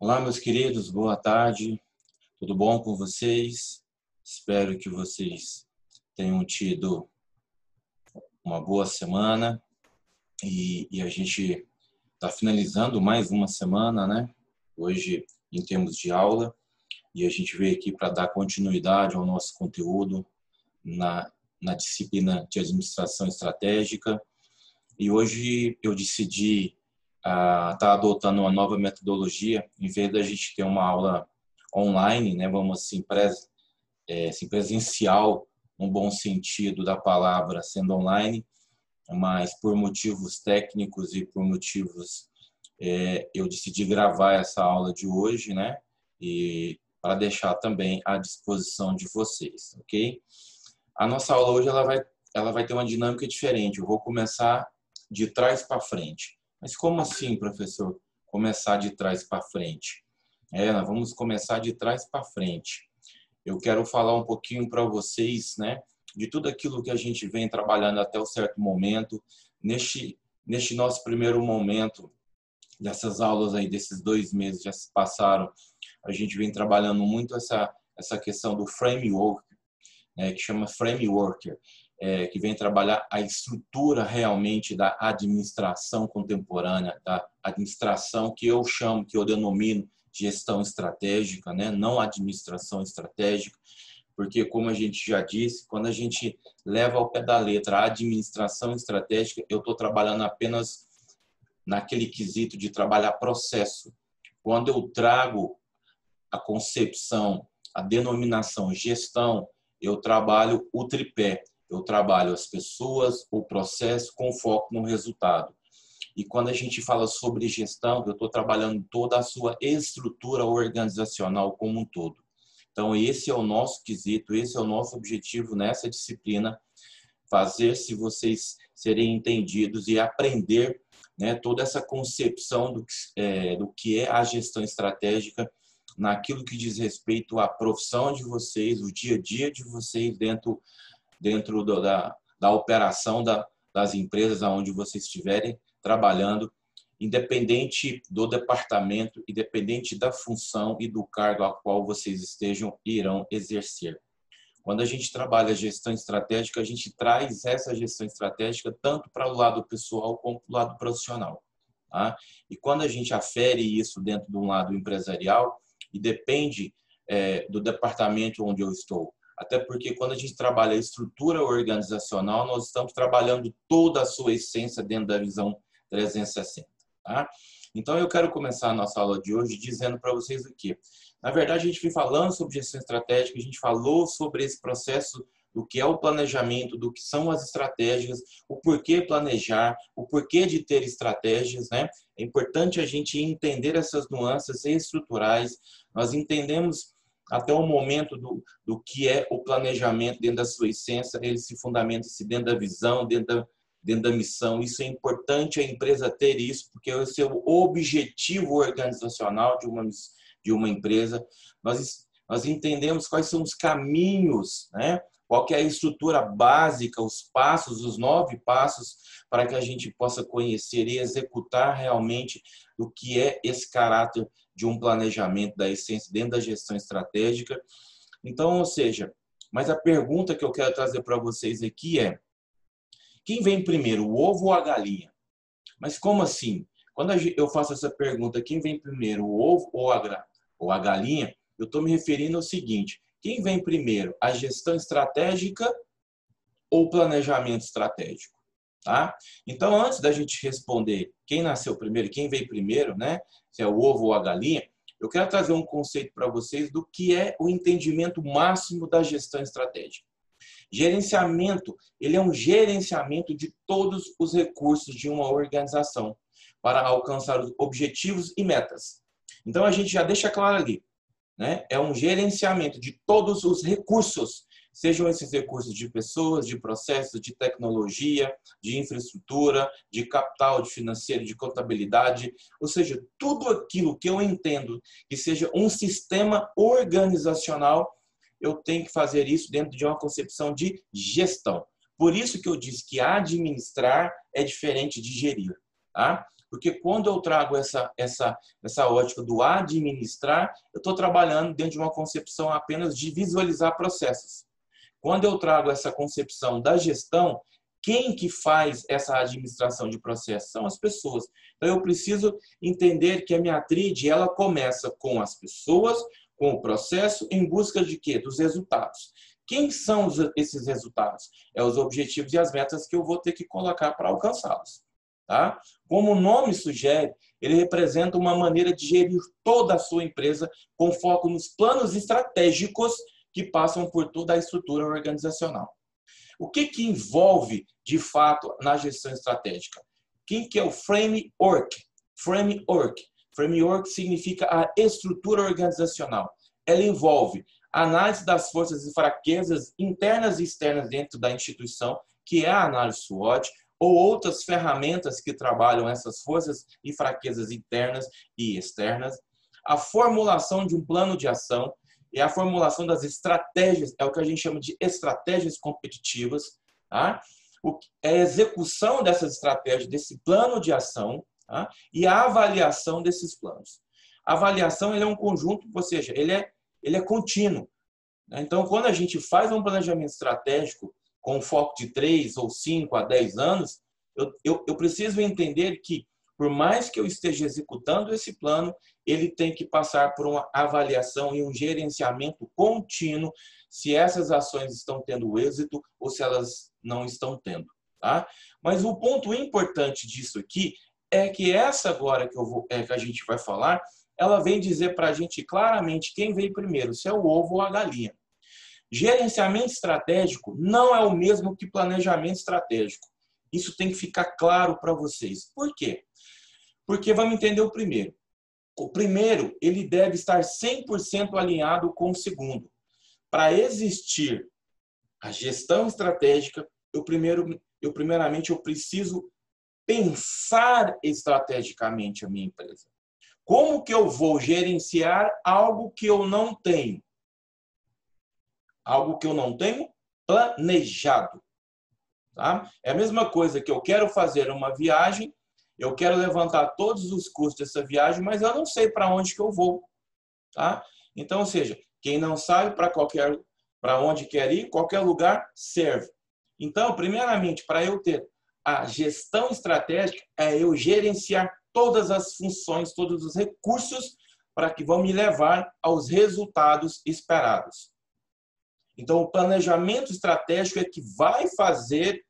Olá, meus queridos, boa tarde. Tudo bom com vocês? Espero que vocês tenham tido uma boa semana e a gente está finalizando mais uma semana, né? Hoje, em termos de aula, e a gente veio aqui para dar continuidade ao nosso conteúdo na disciplina de administração estratégica. E hoje eu decidi estar adotando uma nova metodologia, em vez da gente ter uma aula online, né, vamos assim, assim, presencial, no bom sentido da palavra, sendo online, mas por motivos técnicos e por motivos, eu decidi gravar essa aula de hoje, né, e para deixar também à disposição de vocês, ok? A nossa aula hoje ela vai ter uma dinâmica diferente. Eu vou começar de trás para frente. Mas como assim, professor? Começar de trás para frente? Nós vamos começar de trás para frente. Eu quero falar um pouquinho para vocês, né, de tudo aquilo que a gente vem trabalhando até um certo momento. Neste nosso primeiro momento, dessas aulas aí, desses 2 meses já se passaram, a gente vem trabalhando muito essa questão do framework, que chama Frameworker, que vem trabalhar a estrutura realmente da administração contemporânea, da administração que eu chamo, que eu denomino gestão estratégica, né? Não administração estratégica, porque, como a gente já disse, quando a gente leva ao pé da letra a administração estratégica, eu estou trabalhando apenas naquele quesito de trabalhar processo. Quando eu trago a concepção, a denominação gestão, eu trabalho o tripé. Eu trabalho as pessoas, o processo com foco no resultado. E quando a gente fala sobre gestão, eu estou trabalhando toda a sua estrutura organizacional como um todo. Então, esse é o nosso quesito, esse é o nosso objetivo nessa disciplina, fazer se vocês serem entendidos e aprender, né, toda essa concepção do que é a gestão estratégica naquilo que diz respeito à profissão de vocês, o dia a dia de vocês dentro da operação das empresas onde vocês estiverem trabalhando, independente do departamento, independente da função e do cargo a qual vocês irão exercer. Quando a gente trabalha a gestão estratégica, a gente traz essa gestão estratégica tanto para o lado pessoal como para o lado profissional. Tá? E quando a gente afere isso dentro de um lado empresarial, e depende do departamento onde eu estou. Até porque quando a gente trabalha a estrutura organizacional, nós estamos trabalhando toda a sua essência dentro da visão 360. Tá? Então, eu quero começar a nossa aula de hoje dizendo para vocês o quê? Na verdade, a gente vem falando sobre gestão estratégica, a gente falou sobre esse processo do que é o planejamento, do que são as estratégias, o porquê planejar, o porquê de ter estratégias, né? É importante a gente entender essas nuances estruturais. Nós entendemos até o momento do que é o planejamento dentro da sua essência, ele se fundamenta-se dentro da visão, dentro da missão. Isso é importante a empresa ter isso, porque esse é o objetivo organizacional de uma empresa. Nós entendemos quais são os caminhos, né? Qual que é a estrutura básica, os passos, os 9 passos para que a gente possa conhecer e executar realmente o que é esse caráter de um planejamento da essência dentro da gestão estratégica. Então, ou seja, mas a pergunta que eu quero trazer para vocês aqui é: quem vem primeiro, o ovo ou a galinha? Mas como assim? Quando eu faço essa pergunta, quem vem primeiro, o ovo ou a galinha, eu estou me referindo ao seguinte: quem vem primeiro, a gestão estratégica ou o planejamento estratégico? Tá? Então, antes da gente responder quem nasceu primeiro, quem veio primeiro, né? Se é o ovo ou a galinha, eu quero trazer um conceito para vocês do que é o entendimento máximo da gestão estratégica. Gerenciamento, ele é um gerenciamento de todos os recursos de uma organização para alcançar os objetivos e metas. Então, a gente já deixa claro ali, né? É um gerenciamento de todos os recursos, sejam esses recursos de pessoas, de processos, de tecnologia, de infraestrutura, de capital, de financeiro, de contabilidade, ou seja, tudo aquilo que eu entendo que seja um sistema organizacional, eu tenho que fazer isso dentro de uma concepção de gestão. Por isso que eu disse que administrar é diferente de gerir. Tá? Porque quando eu trago essa ótica do administrar, eu estou trabalhando dentro de uma concepção apenas de visualizar processos. Quando eu trago essa concepção da gestão, quem que faz essa administração de processos? São as pessoas. Então, eu preciso entender que a minha tríade, ela começa com as pessoas, com o processo, em busca de quê? Dos resultados. Quem são esses resultados? É os objetivos e as metas que eu vou ter que colocar para alcançá-los. Tá? Como o nome sugere, ele representa uma maneira de gerir toda a sua empresa com foco nos planos estratégicos que passam por toda a estrutura organizacional. O que envolve, de fato, na gestão estratégica? Quem que é o framework? Framework significa a estrutura organizacional. Ela envolve análise das forças e fraquezas internas e externas dentro da instituição, que é a análise SWOT, ou outras ferramentas que trabalham essas forças e fraquezas internas e externas, a formulação de um plano de ação e a formulação das estratégias, é o que a gente chama de estratégias competitivas, tá? É a execução dessas estratégias, desse plano de ação, tá? E a avaliação desses planos. A avaliação ele é um conjunto, ou seja, ele é contínuo. Então, quando a gente faz um planejamento estratégico com foco de 3 ou 5 a 10 anos, eu preciso entender que, por mais que eu esteja executando esse plano, ele tem que passar por uma avaliação e um gerenciamento contínuo se essas ações estão tendo êxito ou se elas não estão tendo. Tá? Mas o ponto importante disso aqui é que essa agora que a gente vai falar, ela vem dizer para a gente claramente quem veio primeiro, se é o ovo ou a galinha. Gerenciamento estratégico não é o mesmo que planejamento estratégico. Isso tem que ficar claro para vocês. Por quê? Porque vamos entender o primeiro. O primeiro, ele deve estar 100% alinhado com o segundo. Para existir a gestão estratégica, primeiramente eu preciso pensar estrategicamente a minha empresa. Como que eu vou gerenciar algo que eu não tenho? Algo que eu não tenho planejado. Tá? É a mesma coisa que eu quero fazer uma viagem, eu quero levantar todos os custos dessa viagem, mas eu não sei para onde que eu vou. Tá? Então, ou seja, quem não sabe para onde quer ir, qualquer lugar serve. Então, primeiramente, para eu ter a gestão estratégica, é eu gerenciar todas as funções, todos os recursos para que vão me levar aos resultados esperados. Então, o planejamento estratégico é que vai fazer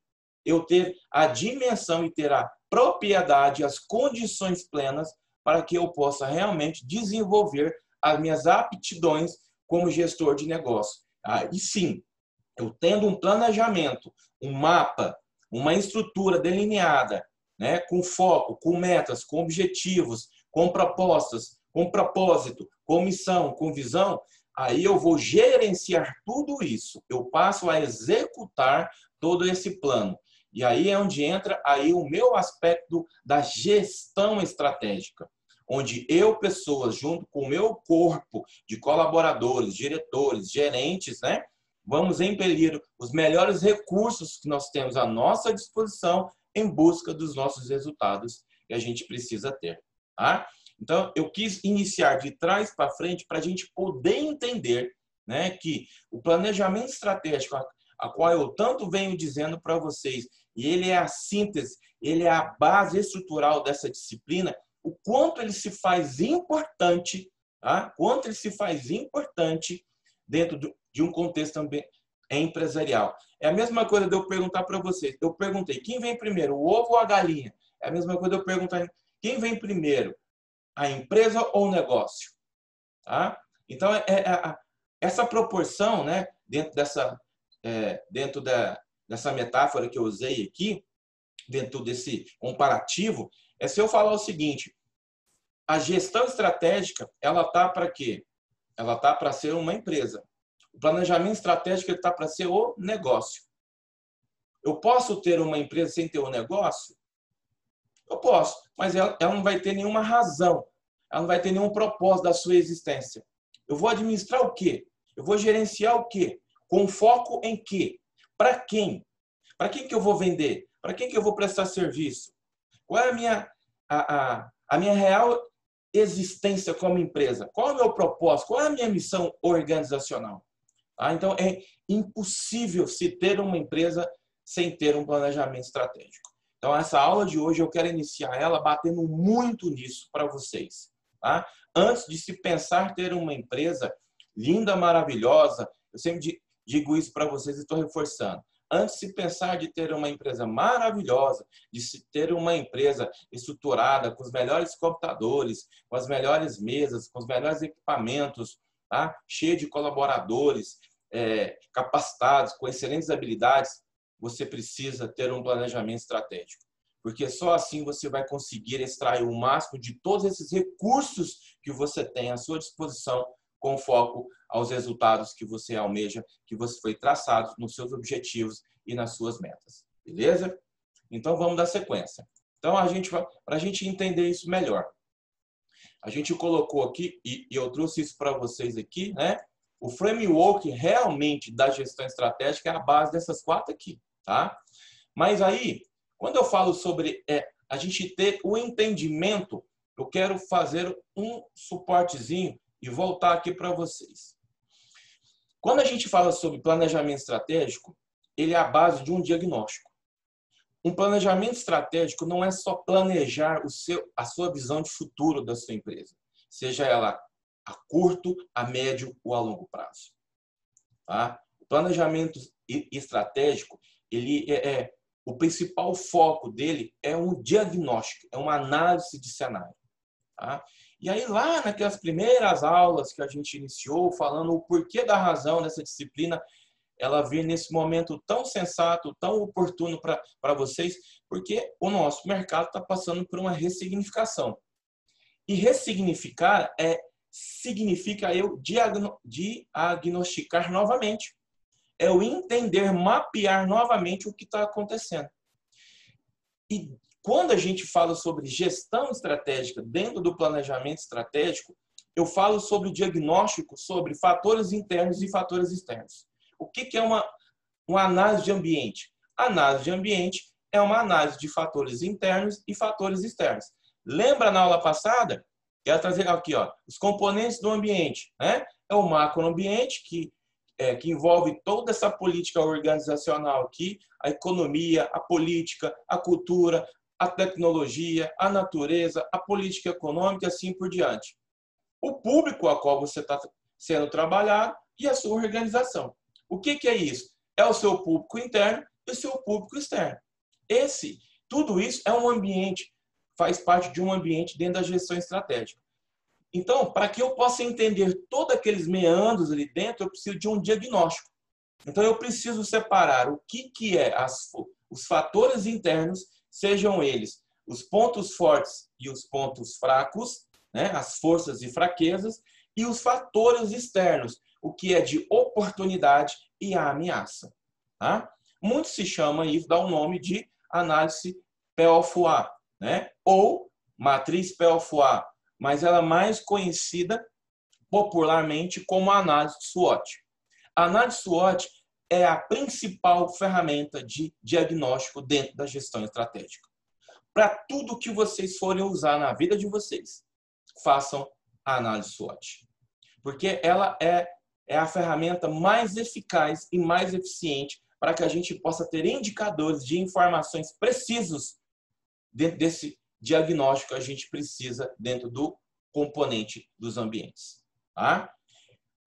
eu ter a dimensão e ter a propriedade, as condições plenas para que eu possa realmente desenvolver as minhas aptidões como gestor de negócio. E sim, eu tendo um planejamento, um mapa, uma estrutura delineada, né, com foco, com metas, com objetivos, com propostas, com propósito, com missão, com visão, aí eu vou gerenciar tudo isso. Eu passo a executar todo esse plano. E aí é onde entra aí o meu aspecto da gestão estratégica, onde eu, pessoas, junto com o meu corpo de colaboradores, diretores, gerentes, né, vamos impelir os melhores recursos que nós temos à nossa disposição em busca dos nossos resultados que a gente precisa ter. Tá? Então, eu quis iniciar de trás para frente para a gente poder entender, né, que o planejamento estratégico, a qual eu tanto venho dizendo para vocês, e ele é a síntese, ele é a base estrutural dessa disciplina, o quanto ele se faz importante, tá? Quanto ele se faz importante dentro de um contexto também empresarial. É a mesma coisa de eu perguntar para vocês. Eu perguntei, quem vem primeiro, o ovo ou a galinha? É a mesma coisa de eu perguntar, quem vem primeiro, a empresa ou o negócio? Tá? Então, essa proporção, né, dentro dessa metáfora que eu usei aqui, dentro desse comparativo, é se eu falar o seguinte, a gestão estratégica, ela está para quê? Ela está para ser uma empresa. O planejamento estratégico está para ser o negócio. Eu posso ter uma empresa sem ter um negócio? Eu posso, mas ela não vai ter nenhuma razão, ela não vai ter nenhum propósito da sua existência. Eu vou administrar o quê? Eu vou gerenciar o quê? Com foco em quê? Para quem? Para quem que eu vou vender? Para quem que eu vou prestar serviço? Qual é a minha real existência como empresa? Qual é o meu propósito? Qual é a minha missão organizacional? Tá? Então, é impossível se ter uma empresa sem ter um planejamento estratégico. Então, essa aula de hoje eu quero iniciar ela batendo muito nisso para vocês. Tá? Antes de se pensar ter uma empresa linda, maravilhosa, eu sempre digo isso para vocês e estou reforçando. Antes de se pensar de ter uma empresa maravilhosa, de se ter uma empresa estruturada, com os melhores computadores, com as melhores mesas, com os melhores equipamentos, tá? Cheia de colaboradores, capacitados, com excelentes habilidades, você precisa ter um planejamento estratégico. Porque só assim você vai conseguir extrair o máximo de todos esses recursos que você tem à sua disposição, com foco aos resultados que você almeja, que você foi traçado nos seus objetivos e nas suas metas. Beleza? Então, vamos dar sequência. Então, para a gente entender isso melhor, a gente colocou aqui, e eu trouxe isso para vocês aqui, né? O framework realmente da gestão estratégica é a base dessas 4 aqui, tá? Mas aí, quando eu falo sobre a gente ter o entendimento, eu quero fazer um suportezinho e voltar aqui para vocês. Quando a gente fala sobre planejamento estratégico, ele é a base de um diagnóstico. Um planejamento estratégico não é só planejar a sua visão de futuro da sua empresa, seja ela a curto, a médio ou a longo prazo. Tá? O planejamento estratégico, o principal foco dele é um diagnóstico, é uma análise de cenário. Tá? E aí, lá naquelas primeiras aulas que a gente iniciou, falando o porquê da razão dessa disciplina, ela vir nesse momento tão sensato, tão oportuno para vocês, porque o nosso mercado está passando por uma ressignificação. E ressignificar significa eu diagnosticar novamente. É eu entender, mapear novamente o que está acontecendo. E quando a gente fala sobre gestão estratégica dentro do planejamento estratégico, eu falo sobre o diagnóstico sobre fatores internos e fatores externos. O que é uma análise de ambiente? A análise de ambiente é uma análise de fatores internos e fatores externos. Lembra na aula passada? Eu ia trazer aqui, ó, os componentes do ambiente, né? É o macroambiente, que envolve toda essa política organizacional aqui, a economia, a política, a cultura, a tecnologia, a natureza, a política econômica e assim por diante. O público a qual você está sendo trabalhado e a sua organização. O que é isso? É o seu público interno e o seu público externo. Tudo isso é um ambiente, faz parte de um ambiente dentro da gestão estratégica. Então, para que eu possa entender todos aqueles meandros ali dentro, eu preciso de um diagnóstico. Então, eu preciso separar o que é os fatores internos, sejam eles os pontos fortes e os pontos fracos, né? As forças e fraquezas, e os fatores externos, o que é de oportunidade e a ameaça. Tá? Muito se chama isso, dá o nome de análise POFA, né? Ou matriz POFA, mas ela é mais conhecida popularmente como a análise SWOT. A análise SWOT é a principal ferramenta de diagnóstico dentro da gestão estratégica. Para tudo que vocês forem usar na vida de vocês, façam a análise SWOT. Porque ela é a ferramenta mais eficaz e mais eficiente para que a gente possa ter indicadores de informações precisos dentro desse diagnóstico que a gente precisa dentro do componente dos ambientes. Tá?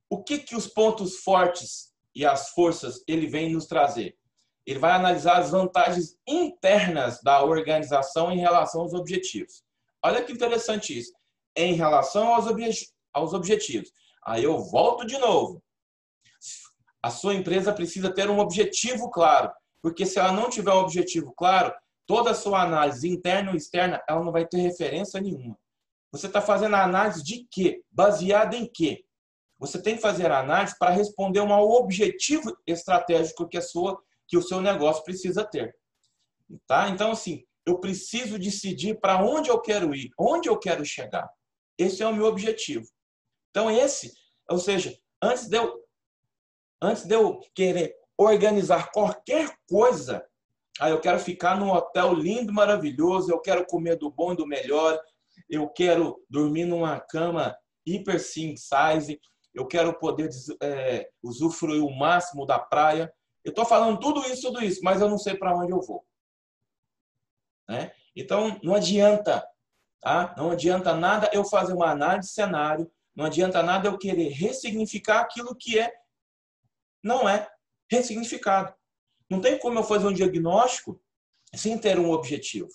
O que os pontos fortes e as forças ele vem nos trazer? Ele vai analisar as vantagens internas da organização em relação aos objetivos. Olha que interessante isso. Em relação aos objetivos. Aí eu volto de novo. A sua empresa precisa ter um objetivo claro, porque se ela não tiver um objetivo claro, toda a sua análise interna ou externa, ela não vai ter referência nenhuma. Você está fazendo a análise de quê? Baseada em quê? Você tem que fazer a análise para responder a um objetivo estratégico que o seu negócio precisa ter. Tá? Então, assim, eu preciso decidir para onde eu quero ir, onde eu quero chegar. Esse é o meu objetivo. Então, ou seja, antes de eu querer organizar qualquer coisa, Ah, eu quero ficar num hotel lindo, maravilhoso, eu quero comer do bom e do melhor, eu quero dormir numa cama hiper king size, eu quero poder usufruir o máximo da praia. Eu estou falando tudo isso, mas eu não sei para onde eu vou, né? Então, não adianta, tá? Não adianta nada eu fazer uma análise de cenário, não adianta nada eu querer ressignificar aquilo que não é ressignificado. Não tem como eu fazer um diagnóstico sem ter um objetivo,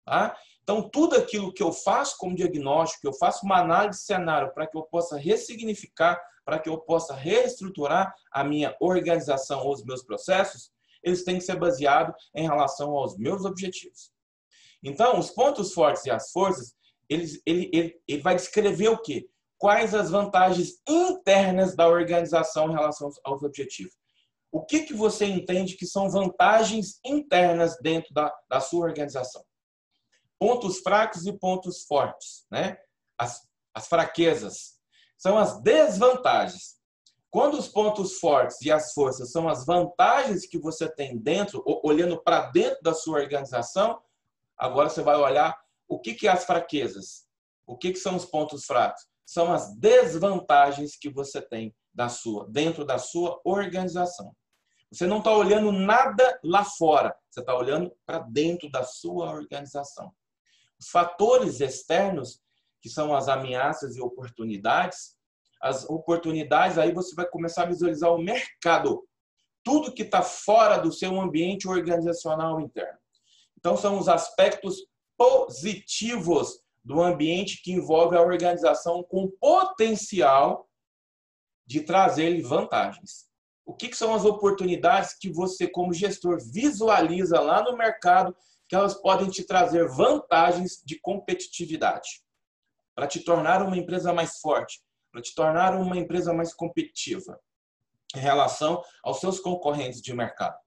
tá? Então, tudo aquilo que eu faço como diagnóstico, eu faço uma análise de cenário para que eu possa ressignificar, para que eu possa reestruturar a minha organização ou os meus processos, eles têm que ser baseados em relação aos meus objetivos. Então, os pontos fortes e as forças, ele vai descrever o quê? Quais as vantagens internas da organização em relação aos objetivos. O que você entende que são vantagens internas dentro da sua organização? Pontos fracos e pontos fortes, né? As fraquezas são as desvantagens. Quando os pontos fortes e as forças são as vantagens que você tem dentro, olhando para dentro da sua organização, agora você vai olhar o que é as fraquezas. O que são os pontos fracos? São as desvantagens que você tem dentro da sua organização. Você não está olhando nada lá fora, você está olhando para dentro da sua organização. Os fatores externos, que são as ameaças e oportunidades, as oportunidades, aí você vai começar a visualizar o mercado, tudo que está fora do seu ambiente organizacional interno. Então, são os aspectos positivos do ambiente que envolve a organização com potencial de trazer-lhe vantagens. O que são as oportunidades que você, como gestor, visualiza lá no mercado que elas podem te trazer vantagens de competitividade para te tornar uma empresa mais forte, para te tornar uma empresa mais competitiva em relação aos seus concorrentes de mercado.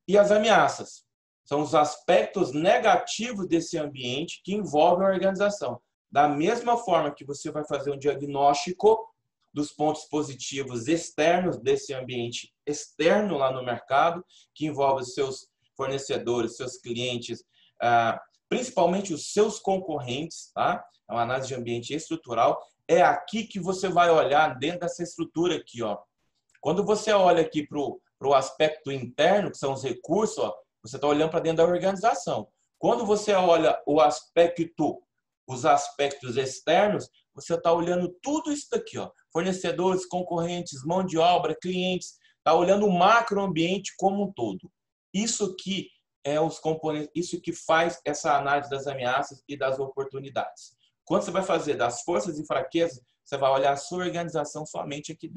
E as ameaças são os aspectos negativos desse ambiente que envolvem a organização. Da mesma forma que você vai fazer um diagnóstico dos pontos positivos externos desse ambiente externo lá no mercado, que envolve os seus fornecedores, seus clientes, principalmente os seus concorrentes, tá? É uma análise de ambiente estrutural. É aqui que você vai olhar dentro dessa estrutura aqui, ó. Quando você olha aqui para o aspecto interno, que são os recursos, ó, você está olhando para dentro da organização. Quando você olha os aspectos externos, você está olhando tudo isso daqui, ó. Fornecedores, concorrentes, mão de obra, clientes, está olhando o macroambiente como um todo. Isso que é os componentes, isso que faz essa análise das ameaças e das oportunidades. Quando você vai fazer das forças e fraquezas, você vai olhar a sua organização somente aqui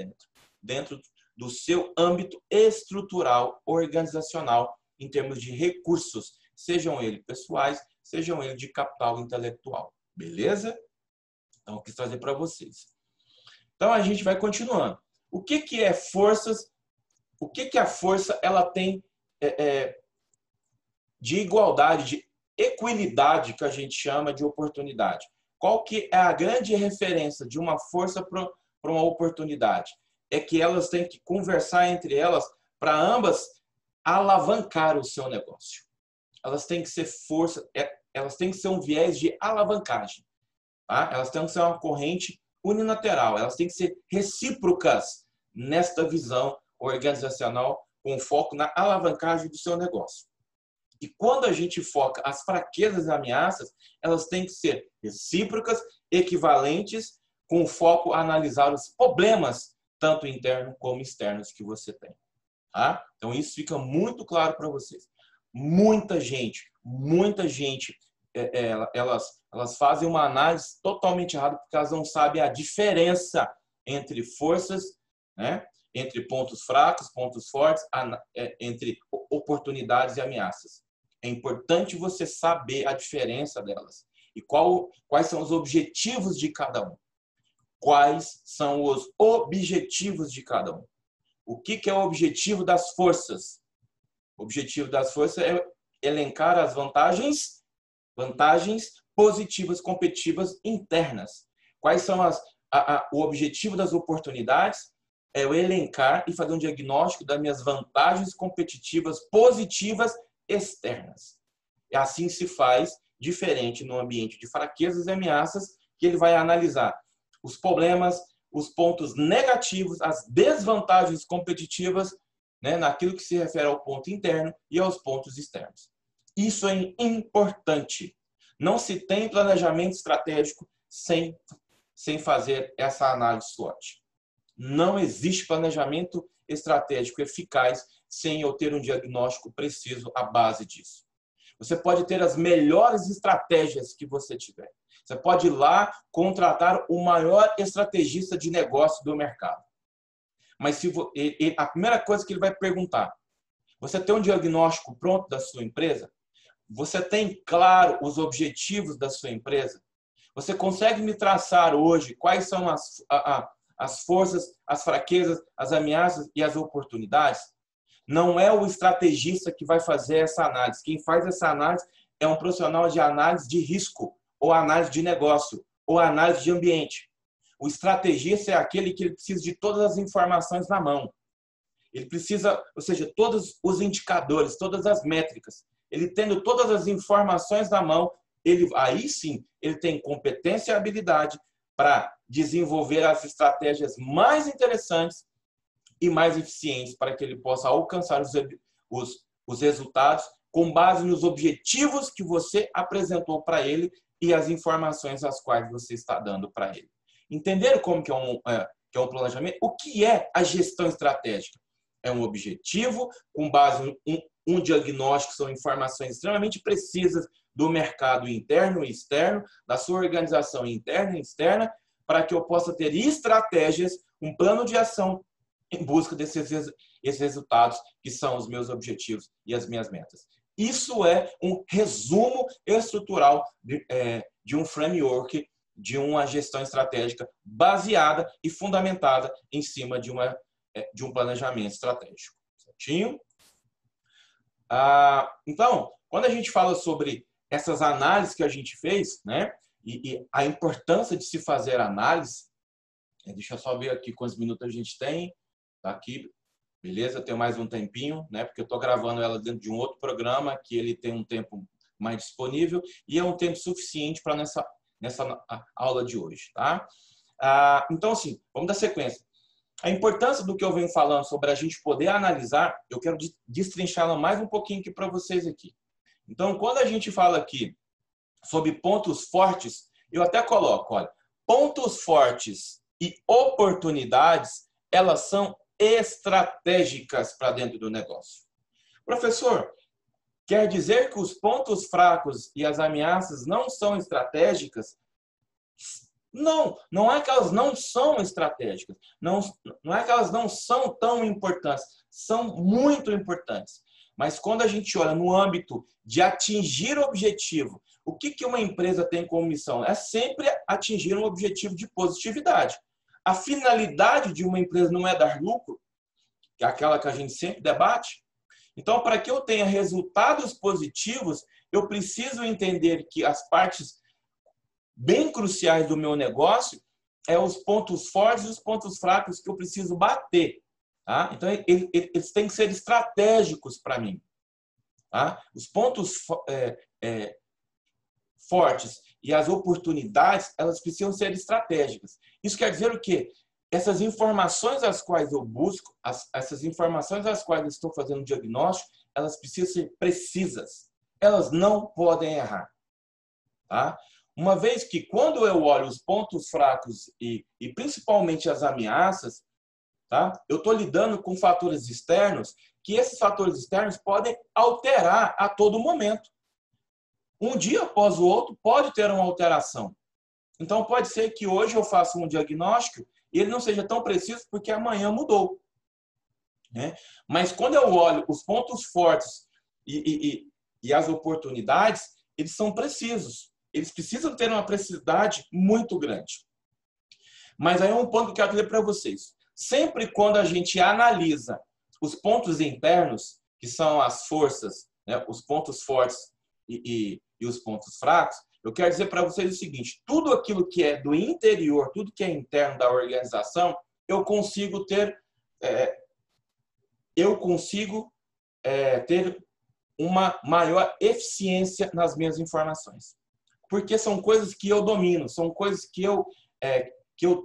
dentro do seu âmbito estrutural, organizacional, em termos de recursos, sejam eles pessoais, sejam eles de capital intelectual. Beleza? Então, eu quis trazer para vocês. Então, a gente vai continuando. O que é forças? O que a força ela tem de igualdade, de equilidade, que a gente chama de oportunidade? Qual que é a grande referência de uma força para uma oportunidade? É que elas têm que conversar entre elas para ambas alavancar o seu negócio. Elas têm que ser força, elas têm que ser um viés de alavancagem. Tá? Elas têm que ser uma corrente unilateral, elas têm que ser recíprocas nesta visão organizacional com foco na alavancagem do seu negócio. E quando a gente foca as fraquezas e ameaças, elas têm que ser recíprocas, equivalentes, com foco a analisar os problemas, tanto internos como externos, que você tem. Tá? Então, isso fica muito claro para vocês. Muita gente, elas fazem uma análise totalmente errada porque elas não sabem a diferença entre forças, né? Entre pontos fracos, pontos fortes, entre oportunidades e ameaças. É importante você saber a diferença delas e quais são os objetivos de cada um. Quais são os objetivos de cada um? O que é o objetivo das forças? O objetivo das forças é elencar as vantagens positivas, competitivas internas. Quais são o objetivo das oportunidades? é eu elencar e fazer um diagnóstico das minhas vantagens competitivas positivas externas. E assim se faz, diferente no ambiente de fraquezas e ameaças, que ele vai analisar os problemas, os pontos negativos, as desvantagens competitivas, né, naquilo que se refere ao ponto interno e aos pontos externos. Isso é importante. Não se tem planejamento estratégico sem fazer essa análise SWOT. Não existe planejamento estratégico eficaz sem eu ter um diagnóstico preciso à base disso. Você pode ter as melhores estratégias que você tiver. Você pode ir lá contratar o maior estrategista de negócio do mercado. Mas a primeira coisa que ele vai perguntar, você tem um diagnóstico pronto da sua empresa? Você tem claro os objetivos da sua empresa? Você consegue me traçar hoje quais são as forças, as fraquezas, as ameaças e as oportunidades? Não é o estrategista que vai fazer essa análise. Quem faz essa análise é um profissional de análise de risco, ou análise de negócio, ou análise de ambiente. O estrategista é aquele que ele precisa de todas as informações na mão. Ele precisa, ou seja, todos os indicadores, todas as métricas. Ele tendo todas as informações na mão, aí sim, ele tem competência e habilidade para desenvolver as estratégias mais interessantes e mais eficientes para que ele possa alcançar os resultados com base nos objetivos que você apresentou para ele e as informações as quais você está dando para ele. Entenderam como que é um planejamento? O que é a gestão estratégica? É um objetivo com base em um diagnóstico, são informações extremamente precisas do mercado interno e externo, da sua organização interna e externa, para que eu possa ter estratégias, um plano de ação em busca desses resultados que são os meus objetivos e as minhas metas. Isso é um resumo estrutural de um framework, de uma gestão estratégica baseada e fundamentada em cima de um planejamento estratégico. Certinho? Então, quando a gente fala sobre essas análises que a gente fez, né, e a importância de se fazer análise, deixa eu só ver aqui quantos minutos a gente tem. Tá aqui, beleza? Tenho mais um tempinho, né? Porque eu estou gravando ela dentro de um outro programa que ele tem um tempo mais disponível e é um tempo suficiente para nessa aula de hoje, tá? Então, assim, vamos dar sequência. A importância do que eu venho falando sobre a gente poder analisar, eu quero destrinchá-la mais um pouquinho aqui para vocês aqui. Então, quando a gente fala aqui sobre pontos fortes, eu até coloco, olha, pontos fortes e oportunidades, elas são estratégicas para dentro do negócio. Professor, quer dizer que os pontos fracos e as ameaças não são estratégicas? Não, não é que elas não são estratégicas, não é que elas não são tão importantes, são muito importantes. Mas quando a gente olha no âmbito de atingir o objetivo, o que uma empresa tem como missão? É sempre atingir um objetivo de positividade. A finalidade de uma empresa não é dar lucro, que é aquela que a gente sempre debate. Então, para que eu tenha resultados positivos, eu preciso entender que as partes bem cruciais do meu negócio é os pontos fortes e os pontos fracos que eu preciso bater. Tá? Então, eles têm que ser estratégicos para mim. Tá? Os pontos fortes e as oportunidades, elas precisam ser estratégicas. Isso quer dizer o quê? Essas informações as quais eu busco, essas informações as quais eu estou fazendo diagnóstico, elas precisam ser precisas. Elas não podem errar. Tá? Uma vez que quando eu olho os pontos fracos e principalmente as ameaças, tá? Eu estou lidando com fatores externos, que esses fatores externos podem alterar a todo momento. Um dia após o outro pode ter uma alteração. Então pode ser que hoje eu faça um diagnóstico e ele não seja tão preciso porque amanhã mudou. Né? Mas quando eu olho os pontos fortes e as oportunidades, eles são precisos. Eles precisam ter uma precisidade muito grande. Mas aí é um ponto que eu quero dizer para vocês. Sempre quando a gente analisa os pontos internos, que são as forças, né, os pontos fortes e os pontos fracos, eu quero dizer para vocês o seguinte, tudo aquilo que é do interior, tudo que é interno da organização, eu consigo ter eu consigo ter uma maior eficiência nas minhas informações. Porque são coisas que eu domino, são coisas que eu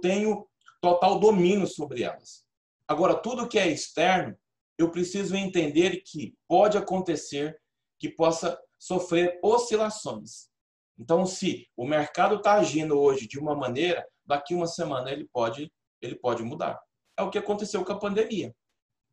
tenho total domínio sobre elas. Agora, tudo que é externo, eu preciso entender que pode acontecer que possa sofrer oscilações. Então, se o mercado está agindo hoje de uma maneira, daqui uma semana ele pode mudar. É o que aconteceu com a pandemia,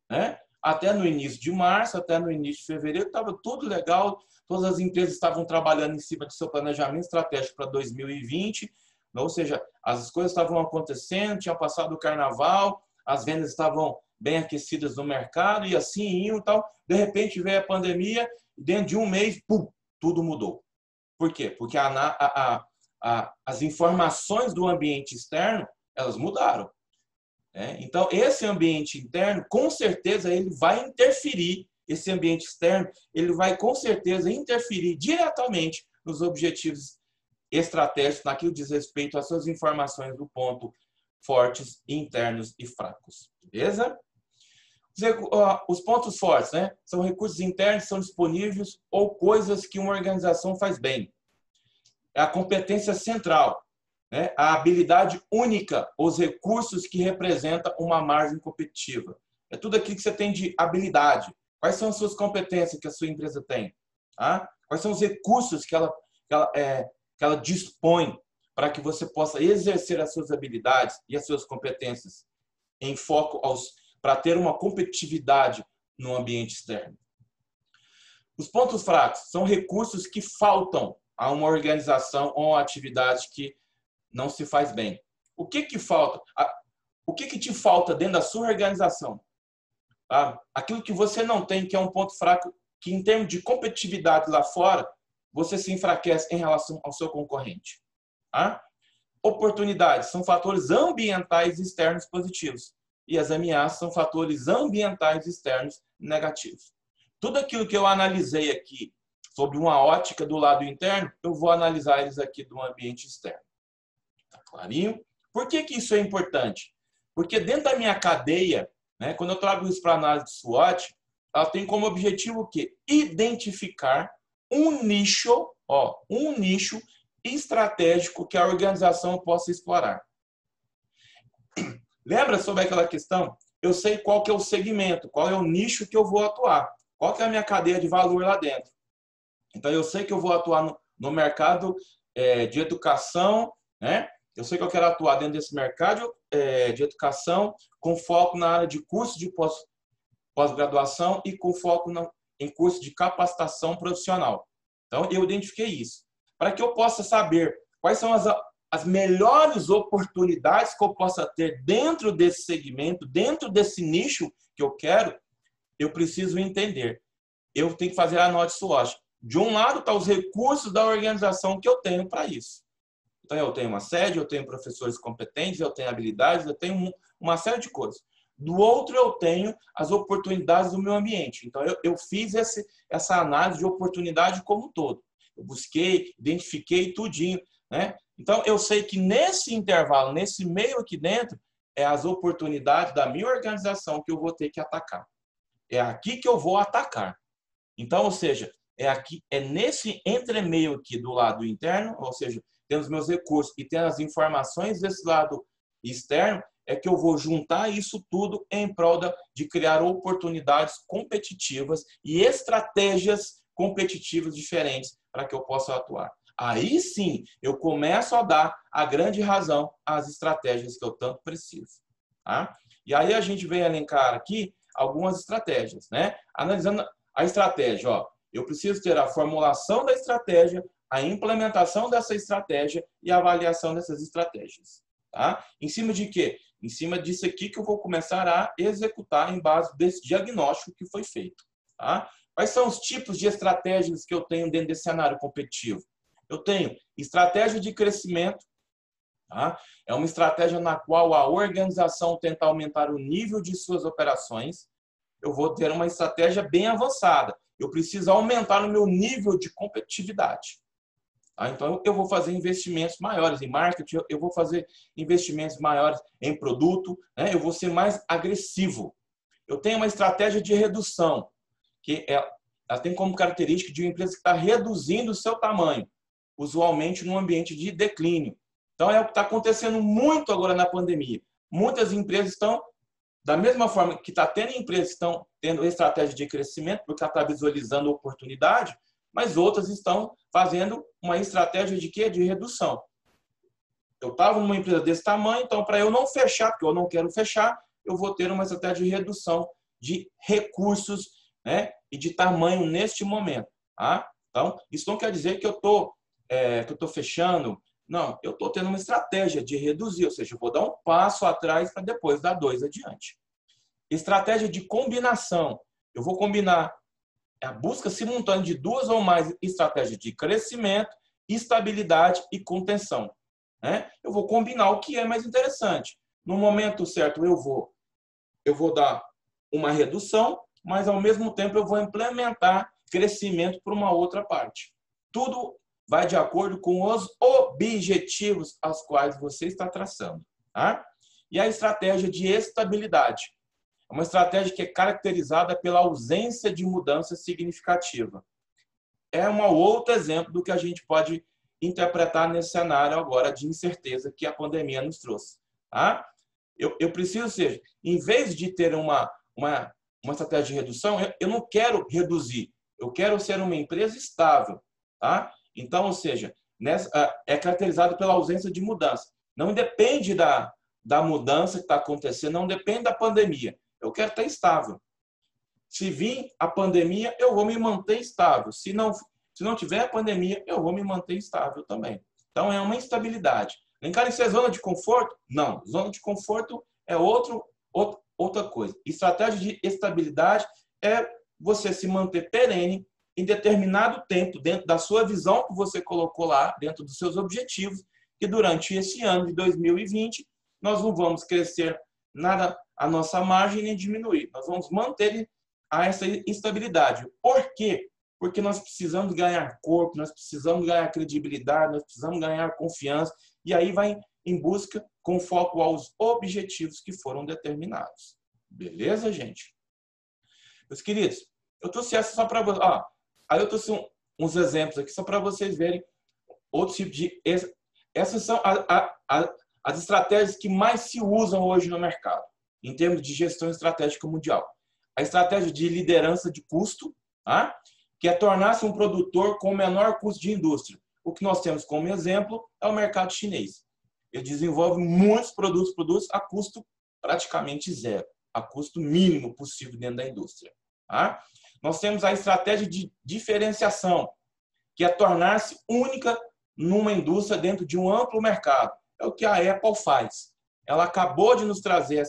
né? Até no início de março, até no início de fevereiro, estava tudo legal, todas as empresas estavam trabalhando em cima do seu planejamento estratégico para 2020, ou seja, as coisas estavam acontecendo, tinha passado o carnaval, as vendas estavam bem aquecidas no mercado e assim iam e tal. De repente veio a pandemia e dentro de um mês, pum, tudo mudou. Por quê? Porque as informações do ambiente externo, elas mudaram. Então, esse ambiente interno, com certeza, ele vai interferir, esse ambiente externo, ele vai, com certeza, interferir diretamente nos objetivos estratégicos, naquilo que diz respeito às suas informações do ponto fortes, internos e fracos. Beleza? Os pontos fortes, né? São recursos internos que são disponíveis ou coisas que uma organização faz bem. É a competência central, né? A habilidade única, os recursos que representam uma margem competitiva. É tudo aquilo que você tem de habilidade. Quais são as suas competências que a sua empresa tem? Tá? Quais são os recursos que ela dispõe para que você possa exercer as suas habilidades e as suas competências em foco para ter uma competitividade no ambiente externo. Os pontos fracos são recursos que faltam a uma organização ou uma atividade que não se faz bem. O que falta? O que te falta dentro da sua organização? Tá? Aquilo que você não tem, que é um ponto fraco, que em termos de competitividade lá fora, você se enfraquece em relação ao seu concorrente. Tá? Oportunidades são fatores ambientais externos positivos. E as ameaças são fatores ambientais externos negativos. Tudo aquilo que eu analisei aqui sobre uma ótica do lado interno, eu vou analisar eles aqui do ambiente externo. Tá clarinho? Por que isso é importante? Porque dentro da minha cadeia, né, quando eu trago isso para análise de SWOT, ela tem como objetivo o quê? Identificar um nicho estratégico que a organização possa explorar. Lembra sobre aquela questão? Eu sei qual que é o segmento, qual é o nicho que eu vou atuar, qual que é a minha cadeia de valor lá dentro. Então, eu sei que eu vou atuar no mercado de educação, né? Eu sei que eu quero atuar dentro desse mercado de educação com foco na área de curso de pós-graduação e com foco em curso de capacitação profissional. Então, eu identifiquei isso. Para que eu possa saber quais são as melhores oportunidades que eu possa ter dentro desse segmento, dentro desse nicho que eu quero, eu preciso entender. Eu tenho que fazer a análise SWOT. De um lado estão os recursos da organização que eu tenho para isso. Então, eu tenho uma sede, eu tenho professores competentes, eu tenho habilidades, eu tenho uma série de coisas. Do outro, eu tenho as oportunidades do meu ambiente. Então, eu fiz essa análise de oportunidade como um todo. Eu busquei, identifiquei tudinho, né? Então, eu sei que nesse intervalo, nesse meio aqui dentro, é as oportunidades da minha organização que eu vou ter que atacar. É aqui que eu vou atacar. Então, ou seja, é nesse entremeio aqui do lado interno, ou seja, tendo os meus recursos e tendo as informações desse lado externo, é que eu vou juntar isso tudo em prol de criar oportunidades competitivas e estratégias competitivas diferentes para que eu possa atuar. Aí sim, eu começo a dar a grande razão às estratégias que eu tanto preciso. Tá? E aí a gente vem elencar aqui algumas estratégias, né? Analisando a estratégia, ó, eu preciso ter a formulação da estratégia, a implementação dessa estratégia e a avaliação dessas estratégias. Tá? Em cima de quê? Em cima disso aqui que eu vou começar a executar em base desse diagnóstico que foi feito. Tá? Quais são os tipos de estratégias que eu tenho dentro desse cenário competitivo? Eu tenho estratégia de crescimento. Tá? É uma estratégia na qual a organização tenta aumentar o nível de suas operações. Eu vou ter uma estratégia bem avançada. Eu preciso aumentar o meu nível de competitividade. Tá? Então, eu vou fazer investimentos maiores em marketing, eu vou fazer investimentos maiores em produto, né? Eu vou ser mais agressivo. Eu tenho uma estratégia de redução, que ela tem como característica de uma empresa que está reduzindo o seu tamanho, usualmente num ambiente de declínio. Então, é o que está acontecendo muito agora na pandemia. Muitas empresas estão, da mesma forma que está tendo empresas que estão tendo estratégia de crescimento, porque ela está visualizando oportunidade, mas outras estão fazendo uma estratégia de quê? De redução. Eu estava numa empresa desse tamanho, então, para eu não fechar, porque eu não quero fechar, eu vou ter uma estratégia de redução de recursos, né, e de tamanho neste momento. Tá? Então, isso não quer dizer que eu estou fechando. Não, eu estou tendo uma estratégia de reduzir, ou seja, eu vou dar um passo atrás para depois dar dois adiante. Estratégia de combinação. Eu vou combinar a busca simultânea de duas ou mais estratégias de crescimento, estabilidade e contenção. Né? Eu vou combinar o que é mais interessante. No momento certo, eu vou dar uma redução, mas ao mesmo tempo eu vou implementar crescimento para uma outra parte. Tudo vai de acordo com os objetivos aos quais você está traçando. Tá? E a estratégia de estabilidade. É uma estratégia que é caracterizada pela ausência de mudança significativa. É um outro exemplo do que a gente pode interpretar nesse cenário agora de incerteza que a pandemia nos trouxe. Tá? Eu preciso ser, em vez de ter uma estratégia de redução, eu não quero reduzir, eu quero ser uma empresa estável. Tá? Então, ou seja, é caracterizado pela ausência de mudança. Não depende da mudança que está acontecendo, não depende da pandemia. Eu quero estar estável. Se vir a pandemia, eu vou me manter estável. Se não tiver a pandemia, eu vou me manter estável também. Então, é uma instabilidade. Encara isso é zona de conforto? Não. Zona de conforto é outra coisa. Estratégia de estabilidade é você se manter perene em determinado tempo, dentro da sua visão que você colocou lá, dentro dos seus objetivos, que durante esse ano de 2020, nós não vamos crescer nada a nossa margem nem diminuir. Nós vamos manter essa estabilidade. Por quê? Porque nós precisamos ganhar corpo, nós precisamos ganhar credibilidade, nós precisamos ganhar confiança, e aí vai em busca com foco aos objetivos que foram determinados. Beleza, gente? Meus queridos, eu trouxe essa só para vocês. Aí eu trouxe uns exemplos aqui só para vocês verem outro tipo de... Essas são as estratégias que mais se usam hoje no mercado, em termos de gestão estratégica mundial. A estratégia de liderança de custo, tá? Que é tornar-se um produtor com o menor custo de indústria. O que nós temos como exemplo é o mercado chinês. Ele desenvolve muitos produtos a custo praticamente zero, a custo mínimo possível dentro da indústria. Tá? Nós temos a estratégia de diferenciação, que é tornar-se única numa indústria dentro de um amplo mercado. É o que a Apple faz. Ela acabou de nos trazer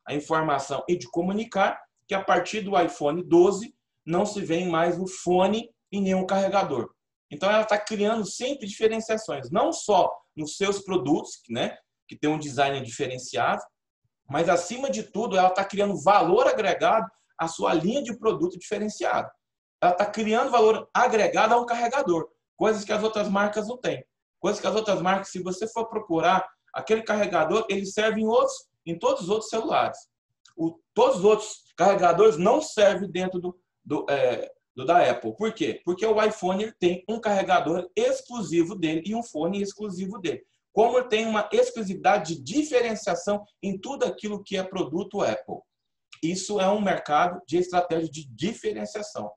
a informação e de comunicar que a partir do iPhone 12 não se vê mais o fone e nenhum carregador. Então, ela está criando sempre diferenciações, não só nos seus produtos, né, que tem um design diferenciado, mas, acima de tudo, ela está criando valor agregado à sua linha de produto diferenciado. Ela está criando valor agregado a um carregador, coisas que as outras marcas não têm. Coisas que as outras marcas, se você for procurar, aquele carregador, ele serve em todos os outros celulares. Todos os outros carregadores não servem dentro da Apple. Por quê? Porque o iPhone ele tem um carregador exclusivo dele e um fone exclusivo dele. Como ele tem uma exclusividade de diferenciação em tudo aquilo que é produto Apple. Isso é um mercado de estratégia de diferenciação.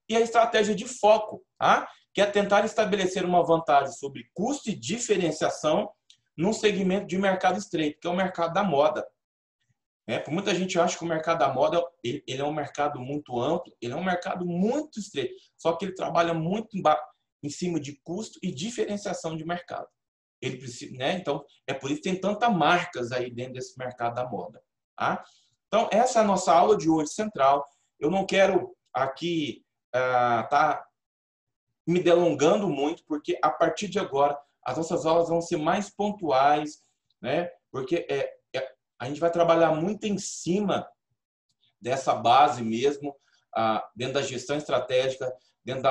E a estratégia de foco, tá? Que é tentar estabelecer uma vantagem sobre custo e diferenciação num segmento de mercado estreito, que é o mercado da moda. Muita gente acha que o mercado da moda ele é um mercado muito amplo, ele é um mercado muito estreito, só que ele trabalha muito em cima de custo e diferenciação de mercado. Ele precisa, né? Então, é por isso que tem tantas marcas aí dentro desse mercado da moda. Tá? Então, essa é a nossa aula de hoje central. Eu não quero aqui tá me delongando muito, porque a partir de agora as nossas aulas vão ser mais pontuais, né? Porque a gente vai trabalhar muito em cima dessa base mesmo, dentro da gestão estratégica, dentro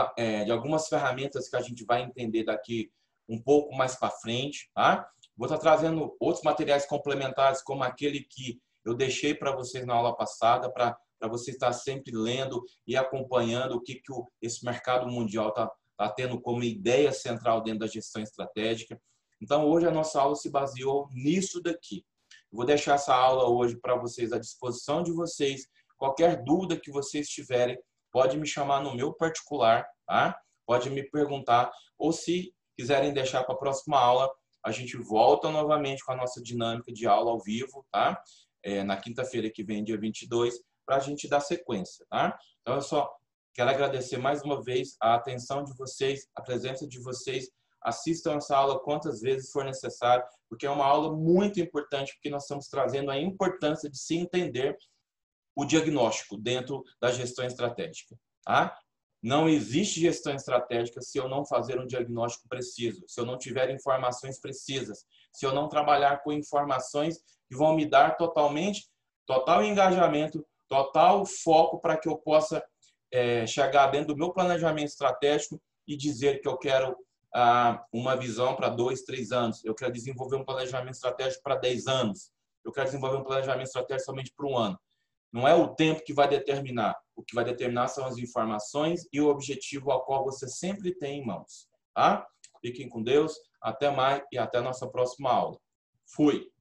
de algumas ferramentas que a gente vai entender daqui um pouco mais para frente, tá? Vou estar trazendo outros materiais complementares, como aquele que eu deixei para vocês na aula passada, para você estar sempre lendo e acompanhando o que esse mercado mundial está tendo como ideia central dentro da gestão estratégica. Então, hoje a nossa aula se baseou nisso daqui. Eu vou deixar essa aula hoje para vocês à disposição de vocês. Qualquer dúvida que vocês tiverem, pode me chamar no meu particular, tá? Pode me perguntar, ou se quiserem deixar para a próxima aula, a gente volta novamente com a nossa dinâmica de aula ao vivo, tá? Na quinta-feira que vem, dia 22, para a gente dar sequência, tá? Então, eu só quero agradecer mais uma vez a atenção de vocês, a presença de vocês. Assistam essa aula quantas vezes for necessário, porque é uma aula muito importante, porque nós estamos trazendo a importância de se entender o diagnóstico dentro da gestão estratégica, tá? Não existe gestão estratégica se eu não fazer um diagnóstico preciso, se eu não tiver informações precisas, se eu não trabalhar com informações que vão me dar total engajamento, total foco para que eu possa chegar dentro do meu planejamento estratégico e dizer que eu quero uma visão para 2, 3 anos. Eu quero desenvolver um planejamento estratégico para 10 anos. Eu quero desenvolver um planejamento estratégico somente para 1 ano. Não é o tempo que vai determinar. O que vai determinar são as informações e o objetivo ao qual você sempre tem em mãos. Tá? Fiquem com Deus. Até mais e até a nossa próxima aula. Fui!